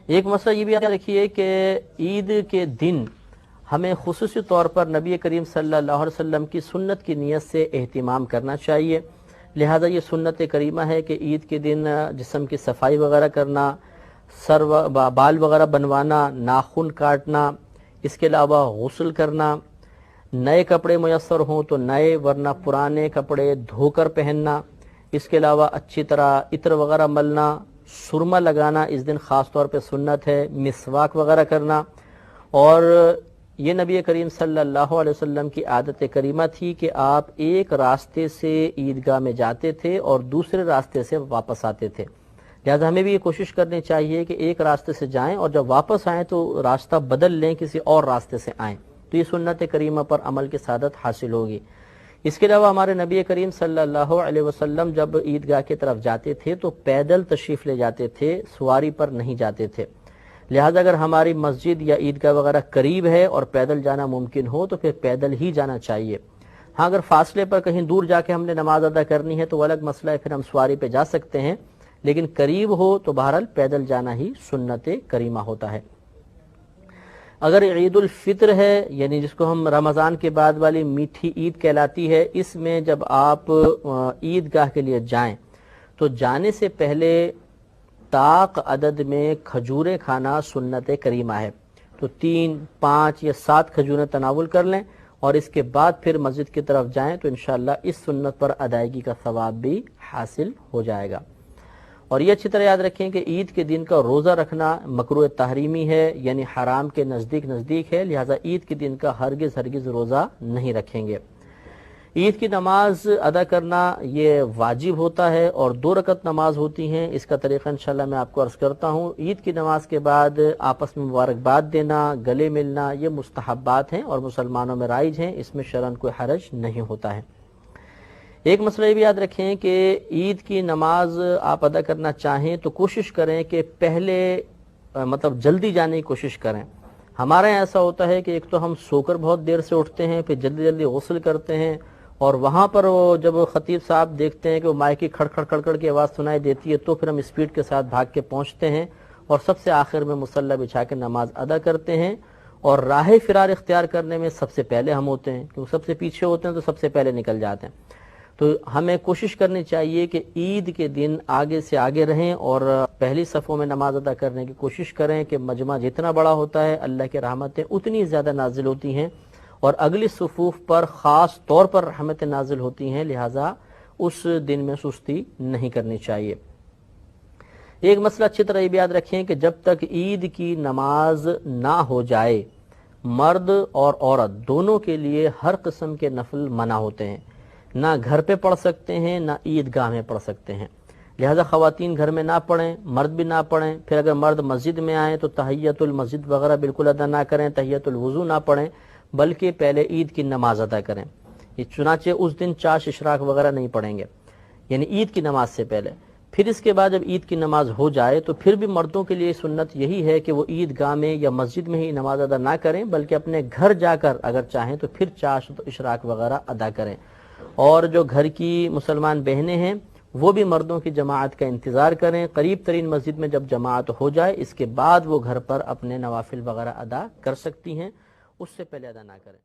ایک مسئلہ یہ بھی یاد رکھیے کہ عید کے دن ہمیں خصوصی طور پر نبی کریم صلی اللہ علیہ وسلم کی سنت کی نیت سے اہتمام کرنا چاہیے. لہذا یہ سنت کریمہ ہے کہ عید کے دن جسم کی صفائی وغیرہ کرنا، سر بال وغیرہ بنوانا، ناخن کاٹنا، اس کے علاوہ غسل کرنا، نئے کپڑے میسر ہوں تو نئے ورنہ پرانے کپڑے دھو کر پہننا، اس کے علاوہ اچھی طرح عطر وغیرہ ملنا، سرما لگانا اس دن خاص طور پہ سنت ہے، مسواک وغیرہ کرنا. اور یہ نبی کریم صلی اللہ علیہ وسلم کی عادت کریمہ تھی کہ آپ ایک راستے سے عیدگاہ میں جاتے تھے اور دوسرے راستے سے واپس آتے تھے. لہذا ہمیں بھی یہ کوشش کرنی چاہیے کہ ایک راستے سے جائیں اور جب واپس آئیں تو راستہ بدل لیں، کسی اور راستے سے آئیں، تو یہ سنت کریمہ پر عمل کی سعادت حاصل ہوگی. اس کے علاوہ ہمارے نبی کریم صلی اللہ علیہ وسلم جب عیدگاہ کی طرف جاتے تھے تو پیدل تشریف لے جاتے تھے، سواری پر نہیں جاتے تھے. لہذا اگر ہماری مسجد یا عیدگاہ وغیرہ قریب ہے اور پیدل جانا ممکن ہو تو پھر پیدل ہی جانا چاہیے. ہاں اگر فاصلے پر کہیں دور جا کے ہم نے نماز ادا کرنی ہے تو وہ الگ مسئلہ ہے، پھر ہم سواری پہ جا سکتے ہیں، لیکن قریب ہو تو بہرحال پیدل جانا ہی سنت کریمہ ہوتا ہے. اگر عید الفطر ہے، یعنی جس کو ہم رمضان کے بعد والی میٹھی عید کہلاتی ہے، اس میں جب آپ عیدگاہ کے لیے جائیں تو جانے سے پہلے طاق عدد میں کھجوریں کھانا سنت کریمہ ہے. تو 3، 5 یا 7 کھجوریں تناول کر لیں اور اس کے بعد پھر مسجد کی طرف جائیں تو انشاءاللہ اس سنت پر ادائیگی کا ثواب بھی حاصل ہو جائے گا. اور یہ اچھی طرح یاد رکھیں کہ عید کے دن کا روزہ رکھنا مکروہ تحریمی ہے، یعنی حرام کے نزدیک ہے. لہذا عید کے دن کا ہرگز روزہ نہیں رکھیں گے. عید کی نماز ادا کرنا یہ واجب ہوتا ہے اور 2 رکعت نماز ہوتی ہیں. اس کا طریقہ انشاءاللہ میں آپ کو عرض کرتا ہوں. عید کی نماز کے بعد آپس میں مبارکباد دینا، گلے ملنا، یہ مستحبات ہیں اور مسلمانوں میں رائج ہیں، اس میں شرعاً کوئی حرج نہیں ہوتا ہے. ایک مسئلہ یہ بھی یاد رکھیں کہ عید کی نماز آپ ادا کرنا چاہیں تو کوشش کریں کہ پہلے جلدی جانے کی کوشش کریں. ہمارے یہاں ایسا ہوتا ہے کہ ایک تو ہم سو کر بہت دیر سے اٹھتے ہیں، پھر جلدی غسل کرتے ہیں اور وہاں پر وہ جب خطیب صاحب دیکھتے ہیں کہ وہ مائک کی کھڑ کھڑ کی آواز سنائی دیتی ہے تو پھر ہم اسپیڈ کے ساتھ بھاگ کے پہنچتے ہیں اور سب سے آخر میں مصلی بچھا کے نماز ادا کرتے ہیں. اور راہ فرار اختیار کرنے میں سب سے پہلے ہم ہوتے ہیں، کیونکہ سب سے پیچھے ہوتے ہیں تو سب سے پہلے نکل جاتے ہیں. تو ہمیں کوشش کرنی چاہیے کہ عید کے دن آگے سے آگے رہیں اور پہلی صفوں میں نماز ادا کرنے کی کوشش کریں کہ مجمع جتنا بڑا ہوتا ہے اللہ کی رحمتیں اتنی زیادہ نازل ہوتی ہیں اور اگلی صفوف پر خاص طور پر رحمتیں نازل ہوتی ہیں. لہٰذا اس دن میں سستی نہیں کرنی چاہیے. ایک مسئلہ اچھی طرح یہ بھی یاد رکھیں کہ جب تک عید کی نماز نہ ہو جائے مرد اور عورت دونوں کے لیے ہر قسم کے نفل منع ہوتے ہیں. نہ گھر پہ پڑھ سکتے ہیں نہ عیدگاہ میں پڑھ سکتے ہیں. لہذا خواتین گھر میں نہ پڑھیں، مرد بھی نہ پڑھیں. پھر اگر مرد مسجد میں آئیں تو تحیت المسجد وغیرہ بالکل ادا نہ کریں، تحیت الوضو نہ پڑھیں، بلکہ پہلے عید کی نماز ادا کریں. چنانچہ اس دن چاش اشراق وغیرہ نہیں پڑھیں گے، یعنی عید کی نماز سے پہلے. پھر اس کے بعد جب عید کی نماز ہو جائے تو پھر بھی مردوں کے لیے سنت یہی ہے کہ وہ عیدگاہ میں یا مسجد میں ہی نماز ادا نہ کریں، بلکہ اپنے گھر جا کر اگر چاہیں تو پھر چاش اشراق وغیرہ ادا کریں. اور جو گھر کی مسلمان بہنیں ہیں وہ بھی مردوں کی جماعت کا انتظار کریں. قریب ترین مسجد میں جب جماعت ہو جائے اس کے بعد وہ گھر پر اپنے نوافل وغیرہ ادا کر سکتی ہیں، اس سے پہلے ادا نہ کریں.